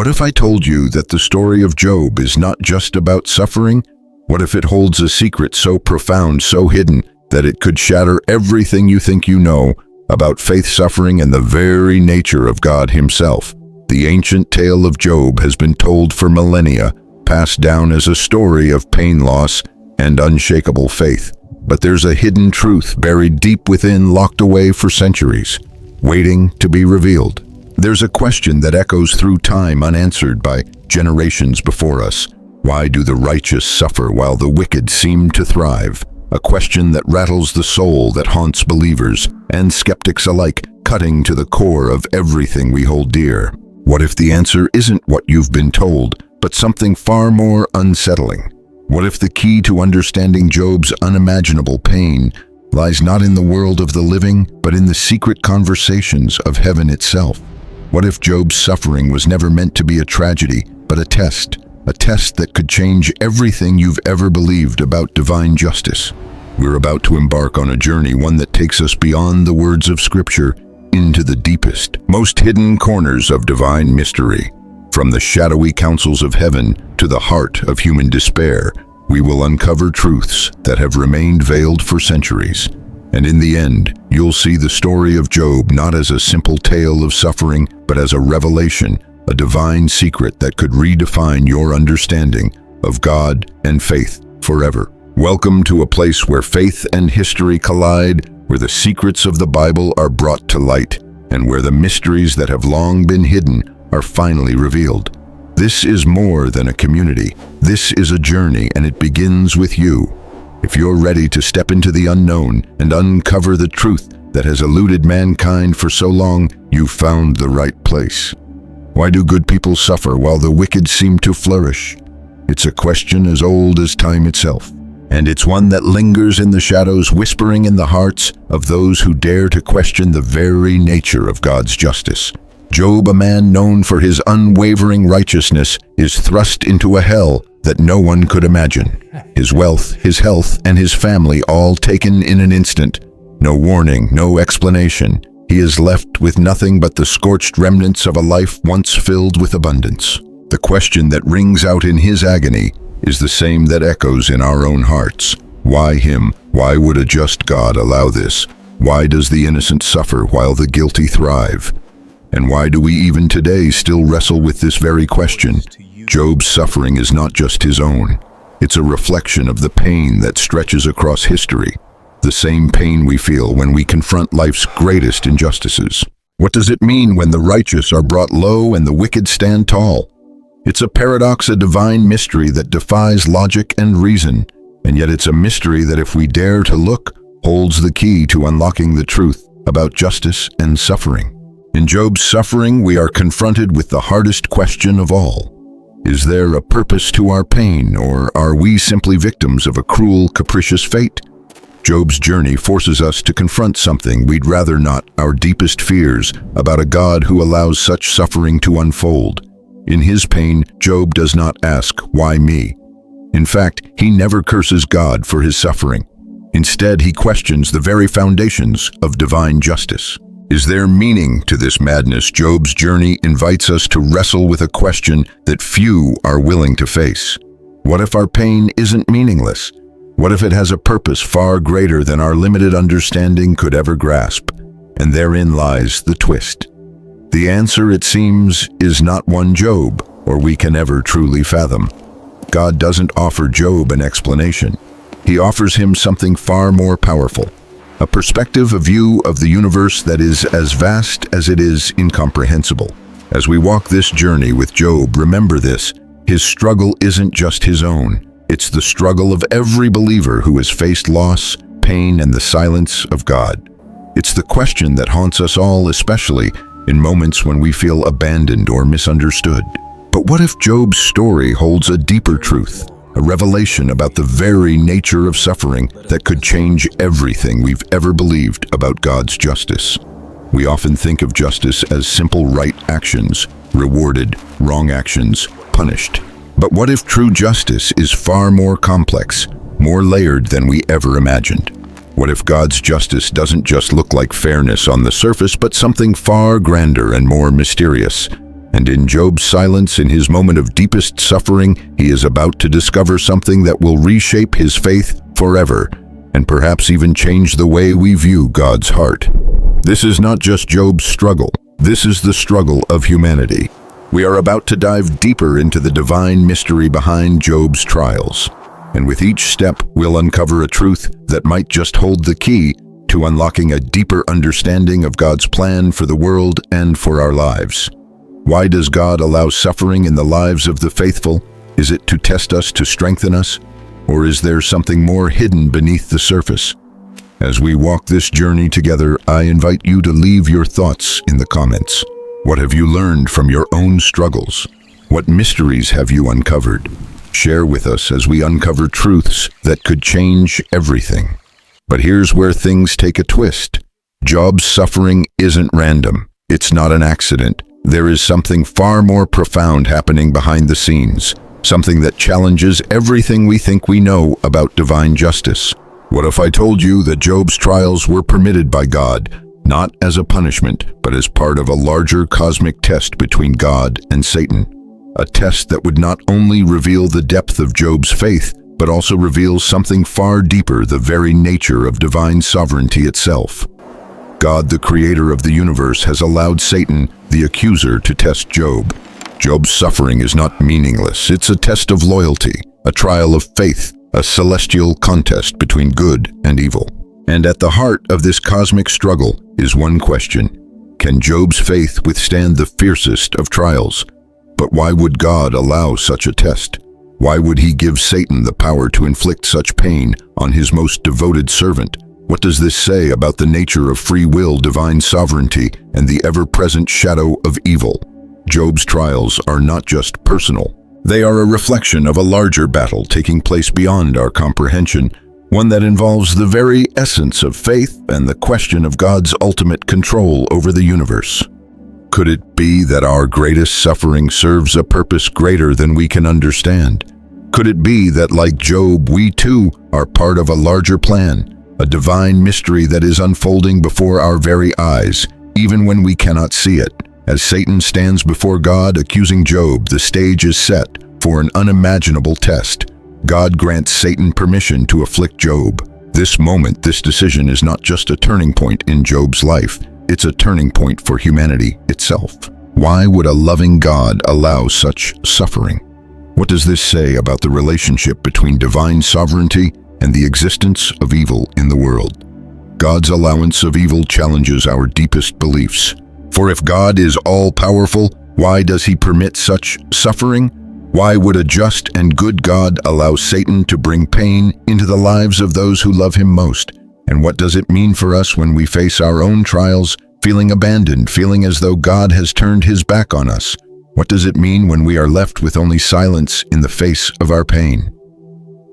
What if I told you that the story of Job is not just about suffering? What if it holds a secret so profound, so hidden, that it could shatter everything you think you know about faith, suffering, and the very nature of God Himself? The ancient tale of Job has been told for millennia, passed down as a story of pain, loss, and unshakable faith. But there's a hidden truth buried deep within, locked away for centuries, waiting to be revealed. There's a question that echoes through time, unanswered by generations before us. Why do the righteous suffer while the wicked seem to thrive? A question that rattles the soul, that haunts believers and skeptics alike, cutting to the core of everything we hold dear. What if the answer isn't what you've been told, but something far more unsettling? What if the key to understanding Job's unimaginable pain lies not in the world of the living, but in the secret conversations of heaven itself? What if Job's suffering was never meant to be a tragedy, but a test that could change everything you've ever believed about divine justice? We're about to embark on a journey, one that takes us beyond the words of Scripture into the deepest, most hidden corners of divine mystery. From the shadowy counsels of heaven to the heart of human despair, we will uncover truths that have remained veiled for centuries. And in the end, you'll see the story of Job not as a simple tale of suffering, but as a revelation, a divine secret that could redefine your understanding of God and faith forever. Welcome to a place where faith and history collide, where the secrets of the Bible are brought to light, and where the mysteries that have long been hidden are finally revealed. This is more than a community. This is a journey, and it begins with you. If you're ready to step into the unknown and uncover the truth that has eluded mankind for so long, you've found the right place. Why do good people suffer while the wicked seem to flourish? It's a question as old as time itself, and it's one that lingers in the shadows, whispering in the hearts of those who dare to question the very nature of God's justice. Job, a man known for his unwavering righteousness, is thrust into a hell that no one could imagine. His wealth, his health, and his family all taken in an instant. No warning, no explanation. He is left with nothing but the scorched remnants of a life once filled with abundance. The question that rings out in his agony is the same that echoes in our own hearts. Why him? Why would a just God allow this? Why does the innocent suffer while the guilty thrive? And why do we even today still wrestle with this very question? Job's suffering is not just his own. It's a reflection of the pain that stretches across history, the same pain we feel when we confront life's greatest injustices. What does it mean when the righteous are brought low and the wicked stand tall? It's a paradox, a divine mystery that defies logic and reason, and yet it's a mystery that, if we dare to look, holds the key to unlocking the truth about justice and suffering. In Job's suffering, we are confronted with the hardest question of all. Is there a purpose to our pain, or are we simply victims of a cruel, capricious fate? Job's journey forces us to confront something we'd rather not, our deepest fears about a God who allows such suffering to unfold. In his pain, Job does not ask, "Why me?" In fact, he never curses God for his suffering. Instead, he questions the very foundations of divine justice. Is there meaning to this madness? Job's journey invites us to wrestle with a question that few are willing to face. What if our pain isn't meaningless? What if it has a purpose far greater than our limited understanding could ever grasp? And therein lies the twist. The answer, it seems, is not one Job or we can ever truly fathom. God doesn't offer Job an explanation. He offers him something far more powerful. A perspective, a view of the universe that is as vast as it is incomprehensible. As we walk this journey with Job, remember this: his struggle isn't just his own. It's the struggle of every believer who has faced loss, pain, and the silence of God. It's the question that haunts us all, especially in moments when we feel abandoned or misunderstood. But what if Job's story holds a deeper truth? A revelation about the very nature of suffering that could change everything we've ever believed about God's justice. We often think of justice as simple right actions, rewarded, wrong actions, punished. But what if true justice is far more complex, more layered than we ever imagined? What if God's justice doesn't just look like fairness on the surface, but something far grander and more mysterious? And in Job's silence, in his moment of deepest suffering, he is about to discover something that will reshape his faith forever, and perhaps even change the way we view God's heart. This is not just Job's struggle. This is the struggle of humanity. We are about to dive deeper into the divine mystery behind Job's trials. And with each step, we'll uncover a truth that might just hold the key to unlocking a deeper understanding of God's plan for the world and for our lives. Why does God allow suffering in the lives of the faithful? Is it to test us, to strengthen us? Or is there something more hidden beneath the surface? As we walk this journey together, I invite you to leave your thoughts in the comments. What have you learned from your own struggles? What mysteries have you uncovered? Share with us as we uncover truths that could change everything. But here's where things take a twist. Job's suffering isn't random. It's not an accident. There is something far more profound happening behind the scenes, something that challenges everything we think we know about divine justice. What if I told you that Job's trials were permitted by God, not as a punishment, but as part of a larger cosmic test between God and Satan? A test that would not only reveal the depth of Job's faith, but also reveals something far deeper, the very nature of divine sovereignty itself. God, the creator of the universe, has allowed Satan, the accuser, to test Job. Job's suffering is not meaningless. It's a test of loyalty, a trial of faith, a celestial contest between good and evil. And at the heart of this cosmic struggle is one question: can Job's faith withstand the fiercest of trials? But why would God allow such a test? Why would he give Satan the power to inflict such pain on his most devoted servant? What does this say about the nature of free will, divine sovereignty, and the ever-present shadow of evil? Job's trials are not just personal. They are a reflection of a larger battle taking place beyond our comprehension, one that involves the very essence of faith and the question of God's ultimate control over the universe. Could it be that our greatest suffering serves a purpose greater than we can understand? Could it be that, like Job, we too are part of a larger plan, a divine mystery that is unfolding before our very eyes, even when we cannot see it? As Satan stands before God accusing Job, the stage is set for an unimaginable test. God grants Satan permission to afflict Job. This moment, this decision, is not just a turning point in Job's life. It's a turning point for humanity itself. Why would a loving God allow such suffering? What does this say about the relationship between divine sovereignty and the existence of evil in the world? God's allowance of evil challenges our deepest beliefs. For if God is all-powerful, why does he permit such suffering? Why would a just and good God allow Satan to bring pain into the lives of those who love him most? And what does it mean for us when we face our own trials, feeling abandoned, feeling as though God has turned his back on us? What does it mean when we are left with only silence in the face of our pain?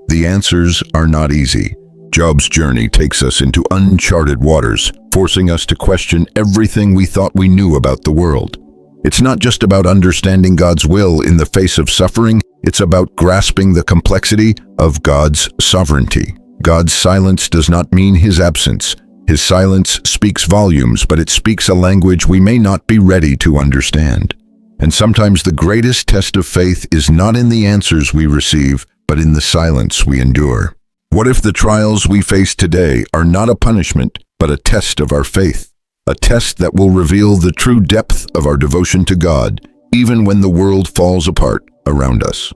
The answers are not easy. Job's journey takes us into uncharted waters, forcing us to question everything we thought we knew about the world. It's not just about understanding God's will in the face of suffering, it's about grasping the complexity of God's sovereignty. God's silence does not mean his absence. His silence speaks volumes, but it speaks a language we may not be ready to understand. And sometimes the greatest test of faith is not in the answers we receive, but in the silence we endure. What if the trials we face today are not a punishment, but a test of our faith? A test that will reveal the true depth of our devotion to God, even when the world falls apart around us.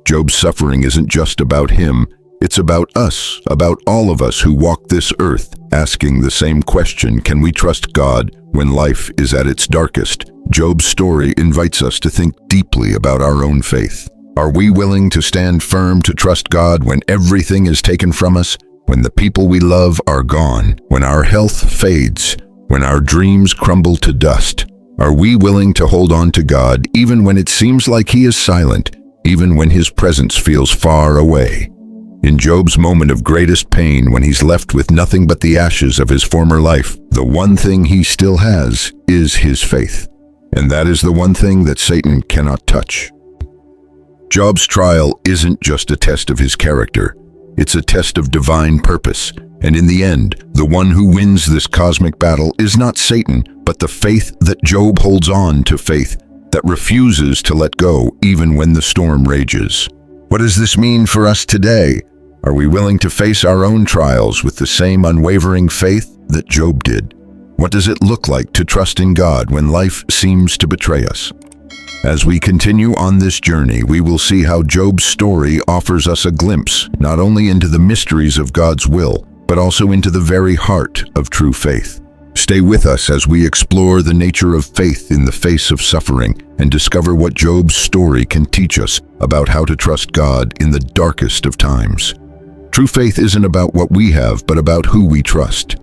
Job's suffering isn't just about him, it's about us, about all of us who walk this earth, asking the same question: can we trust God when life is at its darkest? Job's story invites us to think deeply about our own faith. Are we willing to stand firm, to trust God when everything is taken from us, when the people we love are gone, when our health fades, when our dreams crumble to dust? Are we willing to hold on to God even when it seems like he is silent, even when his presence feels far away? In Job's moment of greatest pain, when he's left with nothing but the ashes of his former life, the one thing he still has is his faith. And that is the one thing that Satan cannot touch. Job's trial isn't just a test of his character, it's a test of divine purpose. And in the end, the one who wins this cosmic battle is not Satan, but the faith that Job holds on to, faith that refuses to let go even when the storm rages. What does this mean for us today? Are we willing to face our own trials with the same unwavering faith that Job did? What does it look like to trust in God when life seems to betray us? As we continue on this journey, we will see how Job's story offers us a glimpse not only into the mysteries of God's will, but also into the very heart of true faith. Stay with us as we explore the nature of faith in the face of suffering and discover what Job's story can teach us about how to trust God in the darkest of times. True faith isn't about what we have, but about who we trust.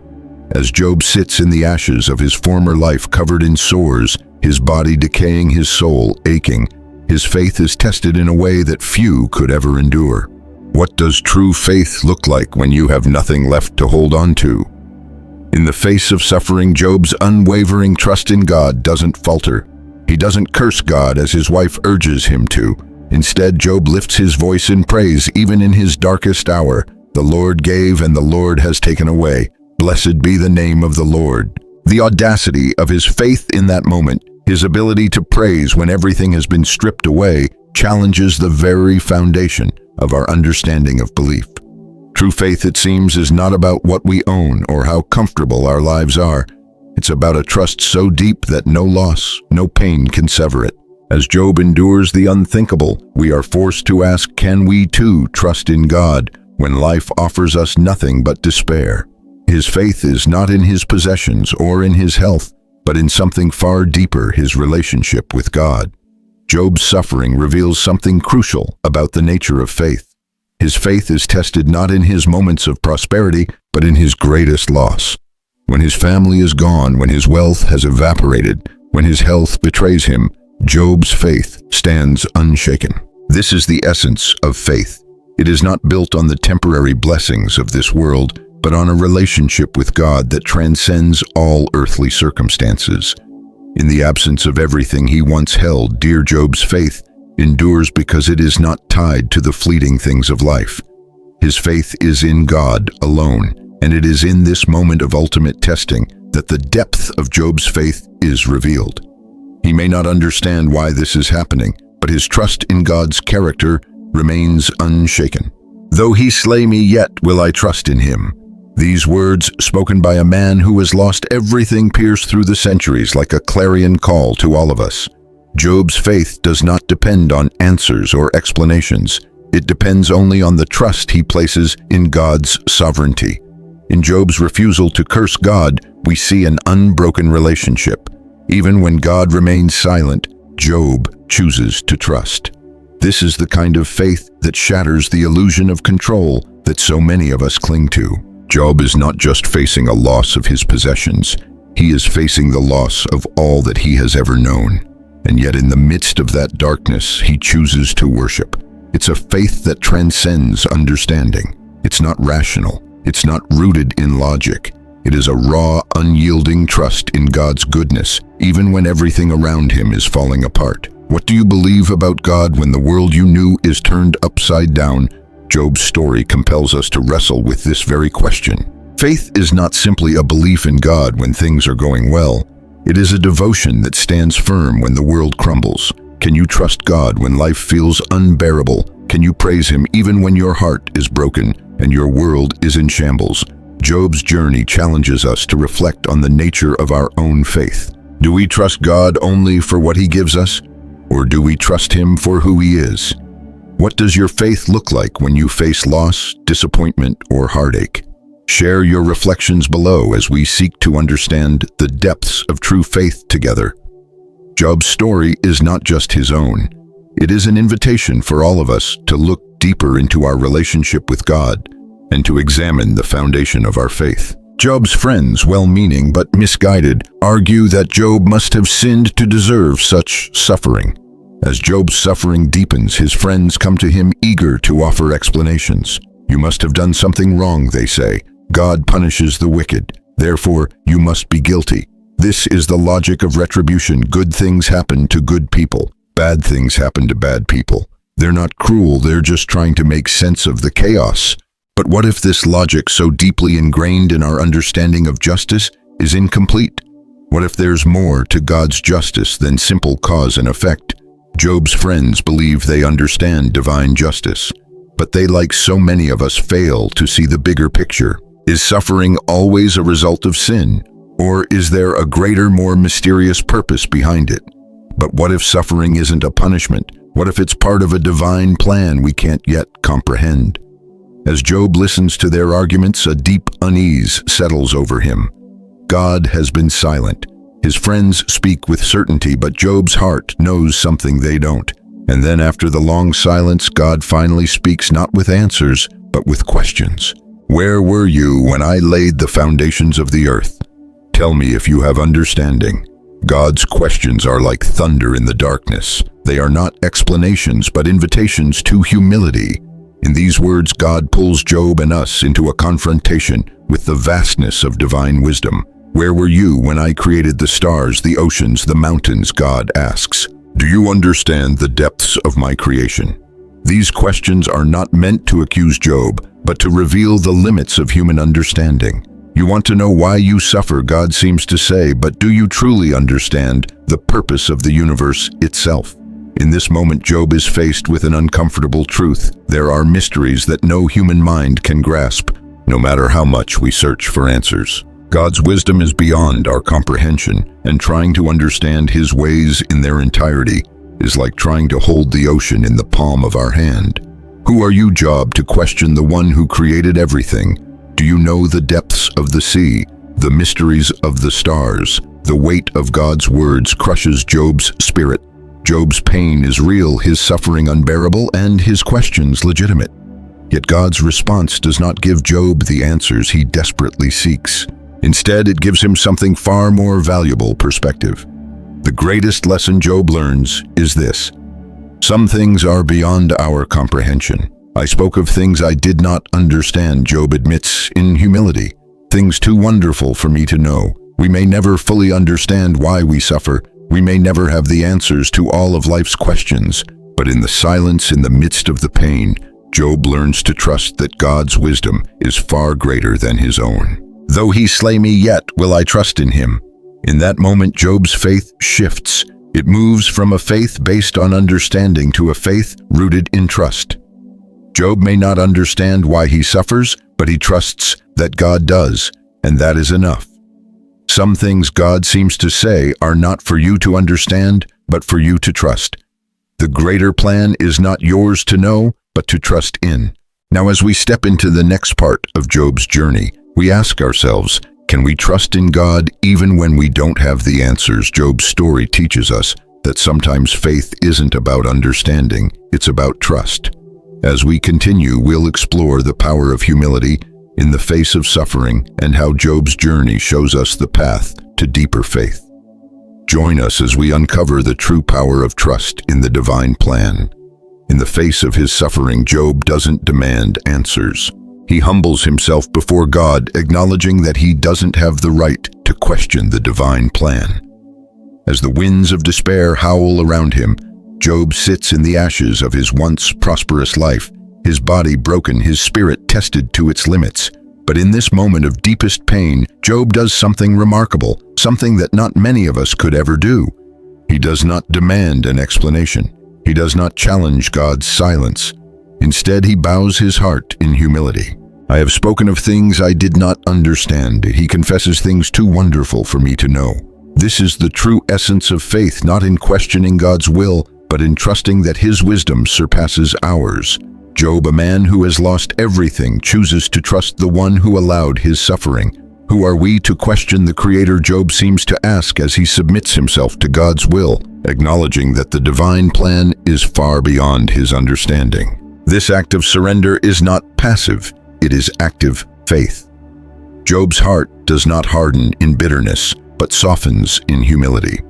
As Job sits in the ashes of his former life covered in sores, his body decaying, his soul aching, his faith is tested in a way that few could ever endure. What does true faith look like when you have nothing left to hold on to? In the face of suffering, Job's unwavering trust in God doesn't falter. He doesn't curse God as his wife urges him to. Instead, Job lifts his voice in praise even in his darkest hour. The Lord gave and the Lord has taken away. Blessed be the name of the Lord. The audacity of his faith in that moment, his ability to praise when everything has been stripped away, challenges the very foundation of our understanding of belief. True faith, it seems, is not about what we own or how comfortable our lives are. It's about a trust so deep that no loss, no pain can sever it. As Job endures the unthinkable, we are forced to ask, can we too trust in God when life offers us nothing but despair? His faith is not in his possessions or in his health, but in something far deeper, his relationship with God. Job's suffering reveals something crucial about the nature of faith. His faith is tested not in his moments of prosperity, but in his greatest loss. When his family is gone, when his wealth has evaporated, when his health betrays him, Job's faith stands unshaken. This is the essence of faith. It is not built on the temporary blessings of this world, but on a relationship with God that transcends all earthly circumstances. In the absence of everything he once held dear, Job's faith endures because it is not tied to the fleeting things of life. His faith is in God alone, and it is in this moment of ultimate testing that the depth of Job's faith is revealed. He may not understand why this is happening, but his trust in God's character remains unshaken. Though he slay me, yet will I trust in him. These words, spoken by a man who has lost everything, pierce through the centuries like a clarion call to all of us. Job's faith does not depend on answers or explanations. It depends only on the trust he places in God's sovereignty. In Job's refusal to curse God, we see an unbroken relationship. Even when God remains silent, Job chooses to trust. This is the kind of faith that shatters the illusion of control that so many of us cling to. Job is not just facing a loss of his possessions, he is facing the loss of all that he has ever known. And yet in the midst of that darkness, he chooses to worship. It's a faith that transcends understanding. It's not rational. It's not rooted in logic. It is a raw, unyielding trust in God's goodness, even when everything around him is falling apart. What do you believe about God when the world you knew is turned upside down? Job's story compels us to wrestle with this very question. Faith is not simply a belief in God when things are going well. It is a devotion that stands firm when the world crumbles. Can you trust God when life feels unbearable? Can you praise him even when your heart is broken and your world is in shambles? Job's journey challenges us to reflect on the nature of our own faith. Do we trust God only for what he gives us? Or do we trust him for who he is? What does your faith look like when you face loss, disappointment, or heartache? Share your reflections below as we seek to understand the depths of true faith together. Job's story is not just his own. It is an invitation for all of us to look deeper into our relationship with God and to examine the foundation of our faith. Job's friends, well-meaning but misguided, argue that Job must have sinned to deserve such suffering. As Job's suffering deepens, his friends come to him eager to offer explanations. You must have done something wrong, they say. God punishes the wicked. Therefore, you must be guilty. This is the logic of retribution. Good things happen to good people. Bad things happen to bad people. They're not cruel, they're just trying to make sense of the chaos. But what if this logic, so deeply ingrained in our understanding of justice, is incomplete? What if there's more to God's justice than simple cause and effect? Job's friends believe they understand divine justice, but they, like so many of us, fail to see the bigger picture. Is suffering always a result of sin, or is there a greater, more mysterious purpose behind it? But what if suffering isn't a punishment? What if it's part of a divine plan we can't yet comprehend? As Job listens to their arguments, a deep unease settles over him. God has been silent. His friends speak with certainty, but Job's heart knows something they don't. And then after the long silence, God finally speaks, not with answers, but with questions. Where were you when I laid the foundations of the earth? Tell me if you have understanding. God's questions are like thunder in the darkness. They are not explanations, but invitations to humility. In these words, God pulls Job and us into a confrontation with the vastness of divine wisdom. Where were you when I created the stars, the oceans, the mountains? God asks. Do you understand the depths of my creation? These questions are not meant to accuse Job, but to reveal the limits of human understanding. You want to know why you suffer, God seems to say, but do you truly understand the purpose of the universe itself? In this moment, Job is faced with an uncomfortable truth. There are mysteries that no human mind can grasp, no matter how much we search for answers. God's wisdom is beyond our comprehension, and trying to understand His ways in their entirety is like trying to hold the ocean in the palm of our hand. Who are you, Job, to question the one who created everything? Do you know the depths of the sea, the mysteries of the stars? The weight of God's words crushes Job's spirit. Job's pain is real, his suffering unbearable, and his questions legitimate. Yet God's response does not give Job the answers he desperately seeks. Instead, it gives him something far more valuable: perspective. The greatest lesson Job learns is this: some things are beyond our comprehension. I spoke of things I did not understand, Job admits in humility. Things too wonderful for me to know. We may never fully understand why we suffer. We may never have the answers to all of life's questions. But in the silence, in the midst of the pain, Job learns to trust that God's wisdom is far greater than his own. Though he slay me, yet will I trust in him. In that moment, Job's faith shifts. It moves from a faith based on understanding to a faith rooted in trust. Job may not understand why he suffers, but he trusts that God does, and that is enough. Some things God seems to say are not for you to understand, but for you to trust. The greater plan is not yours to know, but to trust in. Now, as we step into the next part of Job's journey, we ask ourselves, can we trust in God even when we don't have the answers? Job's story teaches us that sometimes faith isn't about understanding, it's about trust. As we continue, we'll explore the power of humility in the face of suffering and how Job's journey shows us the path to deeper faith. Join us as we uncover the true power of trust in the divine plan. In the face of his suffering, Job doesn't demand answers. He humbles himself before God, acknowledging that he doesn't have the right to question the divine plan. As the winds of despair howl around him, Job sits in the ashes of his once prosperous life, his body broken, his spirit tested to its limits. But in this moment of deepest pain, Job does something remarkable, something that not many of us could ever do. He does not demand an explanation. He does not challenge God's silence. Instead, he bows his heart in humility. I have spoken of things I did not understand. He confesses things too wonderful for me to know. This is the true essence of faith, not in questioning God's will, but in trusting that His wisdom surpasses ours. Job, a man who has lost everything, chooses to trust the one who allowed his suffering. Who are we to question the Creator? Job seems to ask as he submits himself to God's will, acknowledging that the divine plan is far beyond his understanding. This act of surrender is not passive, it is active faith. Job's heart does not harden in bitterness, but softens in humility.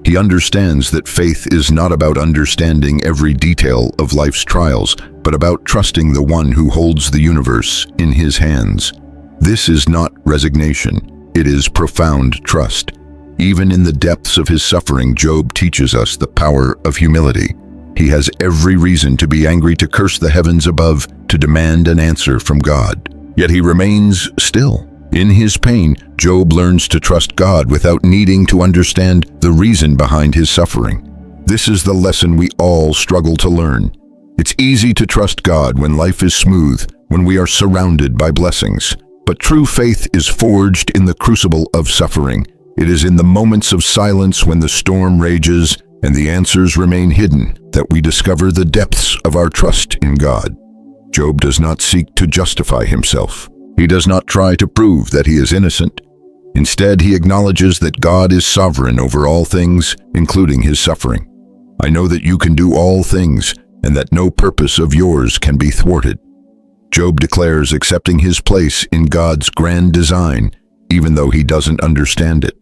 He understands that faith is not about understanding every detail of life's trials, but about trusting the one who holds the universe in his hands. This is not resignation, it is profound trust. Even in the depths of his suffering, Job teaches us the power of humility. He has every reason to be angry, to curse the heavens above, to demand an answer from God. Yet he remains still. In his pain, Job learns to trust God without needing to understand the reason behind his suffering. This is the lesson we all struggle to learn. It's easy to trust God when life is smooth, when we are surrounded by blessings. But true faith is forged in the crucible of suffering. It is in the moments of silence when the storm rages and the answers remain hidden that we discover the depths of our trust in God. Job does not seek to justify himself. He does not try to prove that he is innocent. Instead, he acknowledges that God is sovereign over all things, including his suffering. I know that you can do all things, and that no purpose of yours can be thwarted. Job declares accepting his place in God's grand design, even though he doesn't understand it.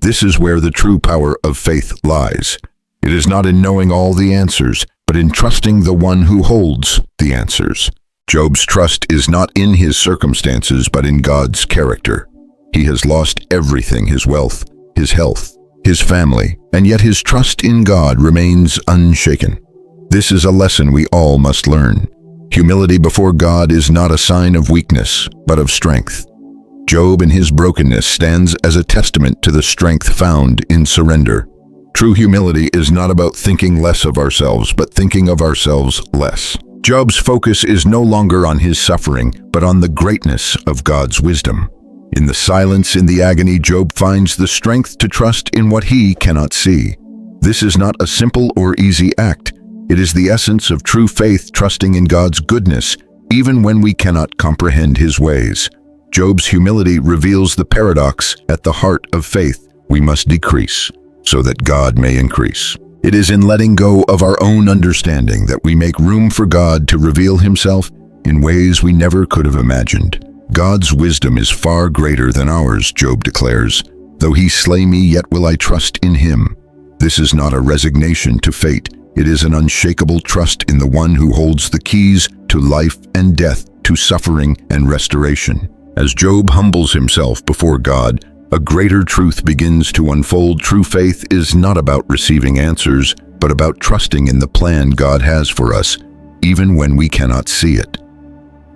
This is where the true power of faith lies. It is not in knowing all the answers, but in trusting the one who holds the answers. Job's trust is not in his circumstances, but in God's character. He has lost everything: his wealth, his health, his family, and yet his trust in God remains unshaken. This is a lesson we all must learn. Humility before God is not a sign of weakness, but of strength. Job in his brokenness stands as a testament to the strength found in surrender. True humility is not about thinking less of ourselves, but thinking of ourselves less. Job's focus is no longer on his suffering, but on the greatness of God's wisdom. In the silence, in the agony, Job finds the strength to trust in what he cannot see. This is not a simple or easy act. It is the essence of true faith, trusting in God's goodness, even when we cannot comprehend his ways. Job's humility reveals the paradox at the heart of faith. We must decrease so that God may increase. It is in letting go of our own understanding that we make room for God to reveal himself in ways we never could have imagined. God's wisdom is far greater than ours, Job declares. Though he slay me, yet will I trust in him. This is not a resignation to fate. It is an unshakable trust in the one who holds the keys to life and death, to suffering and restoration. As Job humbles himself before God, a greater truth begins to unfold. True faith is not about receiving answers, but about trusting in the plan God has for us, even when we cannot see it.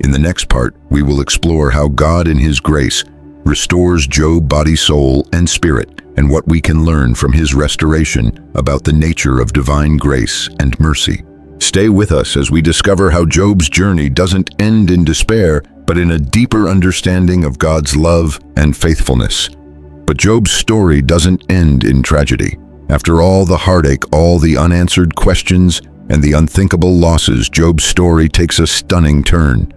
In the next part, we will explore how God in his grace restores Job body, soul, and spirit, and what we can learn from his restoration about the nature of divine grace and mercy. Stay with us as we discover how Job's journey doesn't end in despair, but in a deeper understanding of God's love and faithfulness. But Job's story doesn't end in tragedy. After all the heartache, all the unanswered questions, and the unthinkable losses, Job's story takes a stunning turn.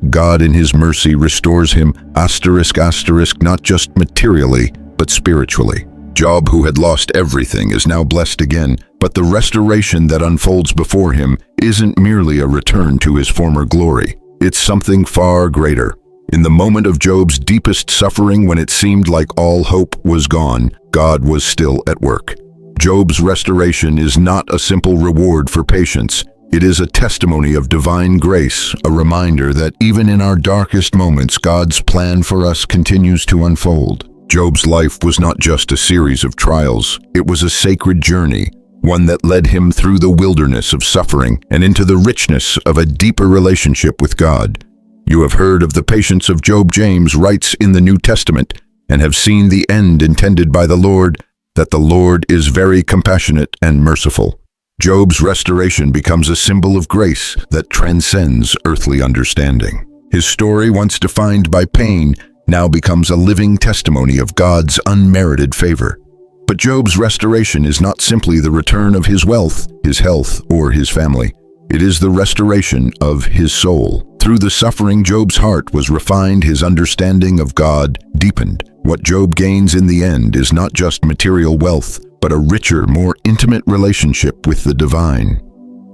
God in his mercy restores him. Not just materially, but spiritually. Job, who had lost everything, is now blessed again, but the restoration that unfolds before him isn't merely a return to his former glory. It's something far greater. In the moment of Job's deepest suffering, when it seemed like all hope was gone, God was still at work. Job's restoration is not a simple reward for patience. It is a testimony of divine grace, a reminder that even in our darkest moments, God's plan for us continues to unfold. Job's life was not just a series of trials. It was a sacred journey, one that led him through the wilderness of suffering and into the richness of a deeper relationship with God. You have heard of the patience of Job. James writes in the New Testament, and have seen the end intended by the Lord, that the Lord is very compassionate and merciful. Job's restoration becomes a symbol of grace that transcends earthly understanding. His story, once defined by pain, now becomes a living testimony of God's unmerited favor. But Job's restoration is not simply the return of his wealth, his health, or his family. It is the restoration of his soul. Through the suffering, Job's heart was refined, his understanding of God deepened. What Job gains in the end is not just material wealth, but a richer, more intimate relationship with the divine.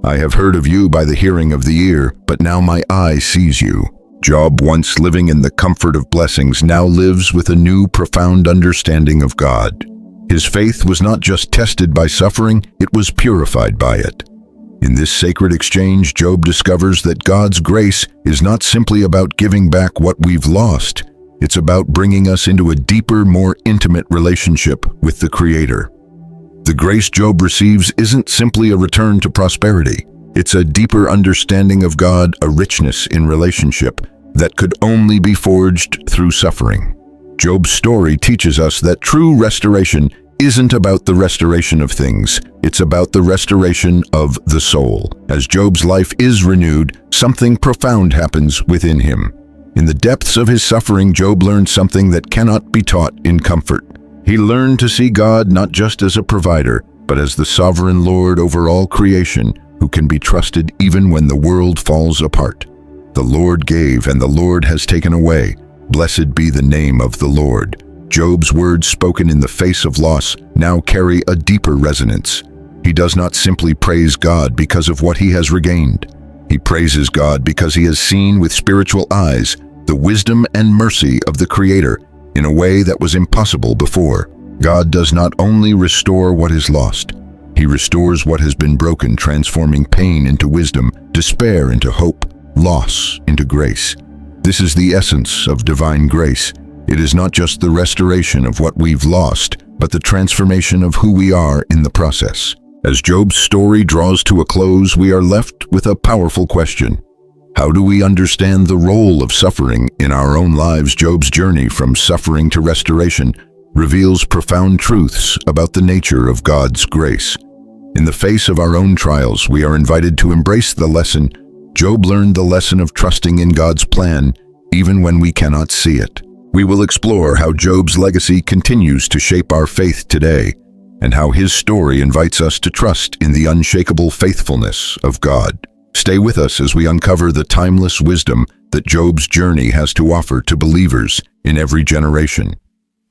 I have heard of you by the hearing of the ear, but now my eye sees you. Job, once living in the comfort of blessings, now lives with a new, profound understanding of God. His faith was not just tested by suffering, it was purified by it. In this sacred exchange, Job discovers that God's grace is not simply about giving back what we've lost. It's about bringing us into a deeper, more intimate relationship with the Creator. The grace Job receives isn't simply a return to prosperity. It's a deeper understanding of God, a richness in relationship, that could only be forged through suffering. Job's story teaches us that true restoration isn't about the restoration of things, it's about the restoration of the soul. As Job's life is renewed, something profound happens within him. In the depths of his suffering, Job learned something that cannot be taught in comfort. He learned to see God not just as a provider, but as the sovereign Lord over all creation, who can be trusted even when the world falls apart. The Lord gave, and the Lord has taken away. Blessed be the name of the Lord. Job's words spoken in the face of loss now carry a deeper resonance. He does not simply praise God because of what he has regained. He praises God because he has seen with spiritual eyes the wisdom and mercy of the Creator in a way that was impossible before. God does not only restore what is lost, he restores what has been broken, transforming pain into wisdom, despair into hope, loss into grace. This is the essence of divine grace. It is not just the restoration of what we've lost, but the transformation of who we are in the process. As Job's story draws to a close, we are left with a powerful question. How do we understand the role of suffering in our own lives? Job's journey from suffering to restoration reveals profound truths about the nature of God's grace. In the face of our own trials, we are invited to embrace the lesson. Job learned the lesson of trusting in God's plan, even when we cannot see it. We will explore how Job's legacy continues to shape our faith today, and how his story invites us to trust in the unshakable faithfulness of God. Stay with us as we uncover the timeless wisdom that Job's journey has to offer to believers in every generation.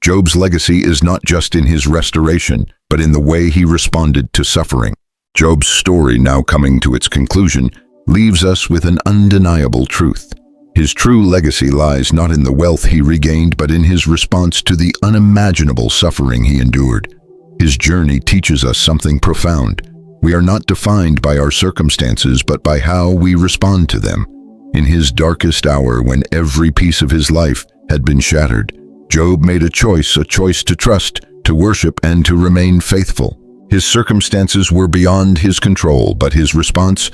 Job's legacy is not just in his restoration, but in the way he responded to suffering. Job's story, now coming to its conclusion, leaves us with an undeniable truth. His true legacy lies not in the wealth he regained, but in his response to the unimaginable suffering he endured. His journey teaches us something profound. We are not defined by our circumstances, but by how we respond to them. In his darkest hour, when every piece of his life had been shattered, Job made a choice to trust, to worship, and to remain faithful. His circumstances were beyond his control, but his response,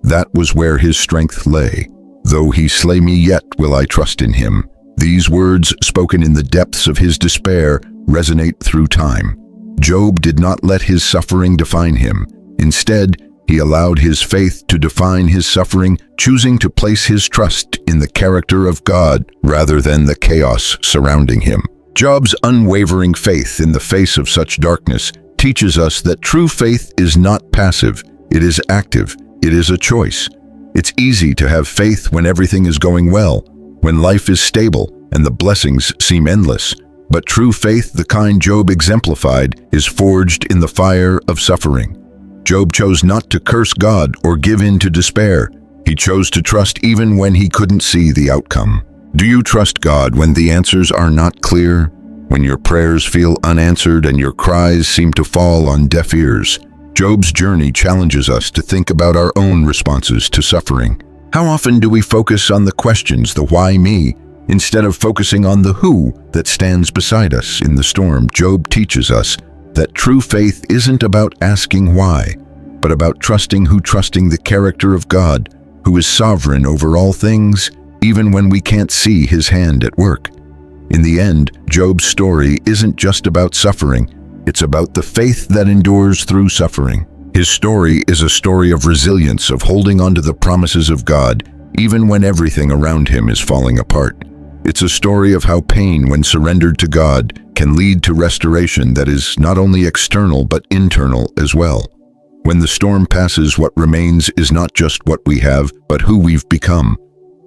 that was where his strength lay. Though he slay me, yet will I trust in him. These words, spoken in the depths of his despair, resonate through time. Job did not let his suffering define him. Instead, he allowed his faith to define his suffering, choosing to place his trust in the character of God rather than the chaos surrounding him. Job's unwavering faith in the face of such darkness teaches us that true faith is not passive, it is active, it is a choice. It's easy to have faith when everything is going well, when life is stable and the blessings seem endless. But true faith, the kind Job exemplified, is forged in the fire of suffering. Job chose not to curse God or give in to despair. He chose to trust even when he couldn't see the outcome. Do you trust God when the answers are not clear? When your prayers feel unanswered and your cries seem to fall on deaf ears? Job's journey challenges us to think about our own responses to suffering. How often do we focus on the questions, the why me, instead of focusing on the who that stands beside us in the storm? Job teaches us that true faith isn't about asking why, but about trusting the character of God, who is sovereign over all things, even when we can't see his hand at work. In the end, Job's story isn't just about suffering, it's about the faith that endures through suffering. His story is a story of resilience, of holding on to the promises of God, even when everything around him is falling apart. It's a story of how pain, when surrendered to God, can lead to restoration that is not only external but internal as well. When the storm passes, what remains is not just what we have, but who we've become.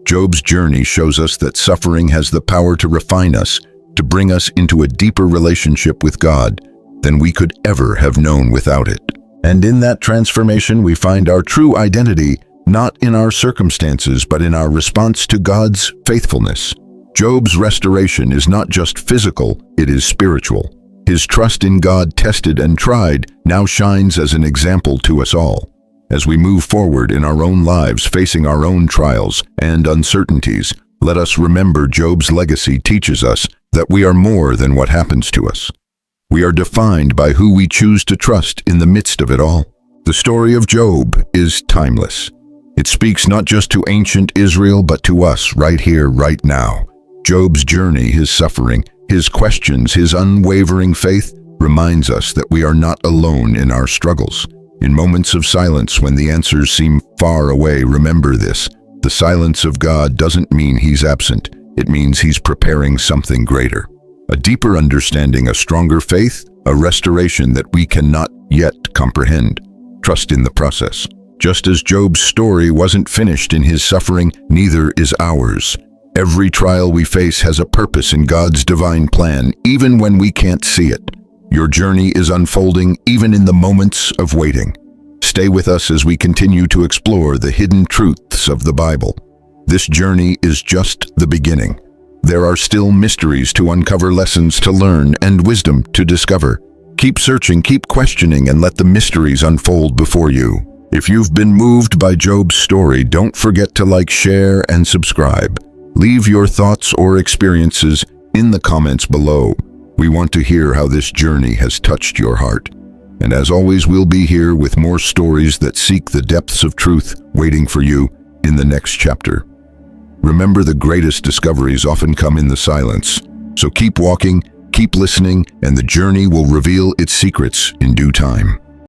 Job's journey shows us that suffering has the power to refine us, to bring us into a deeper relationship with God than we could ever have known without it. And in that transformation, we find our true identity, not in our circumstances, but in our response to God's faithfulness. Job's restoration is not just physical, it is spiritual. His trust in God, tested and tried, now shines as an example to us all. As we move forward in our own lives, facing our own trials and uncertainties, let us remember Job's legacy teaches us that we are more than what happens to us. We are defined by who we choose to trust in the midst of it all. The story of Job is timeless. It speaks not just to ancient Israel, but to us right here, right now. Job's journey, his suffering, his questions, his unwavering faith reminds us that we are not alone in our struggles. In moments of silence, when the answers seem far away, remember this. The silence of God doesn't mean he's absent. It means he's preparing something greater. A deeper understanding, a stronger faith, a restoration that we cannot yet comprehend. Trust in the process. Just as Job's story wasn't finished in his suffering, neither is ours. Every trial we face has a purpose in God's divine plan, even when we can't see it. Your journey is unfolding even in the moments of waiting. Stay with us as we continue to explore the hidden truths of the Bible. This journey is just the beginning. There are still mysteries to uncover, lessons to learn, and wisdom to discover. Keep searching, keep questioning, and let the mysteries unfold before you. If you've been moved by Job's story, don't forget to like, share, and subscribe. Leave your thoughts or experiences in the comments below. We want to hear how this journey has touched your heart. And as always, we'll be here with more stories that seek the depths of truth, waiting for you in the next chapter. Remember, the greatest discoveries often come in the silence. So keep walking, keep listening, and the journey will reveal its secrets in due time.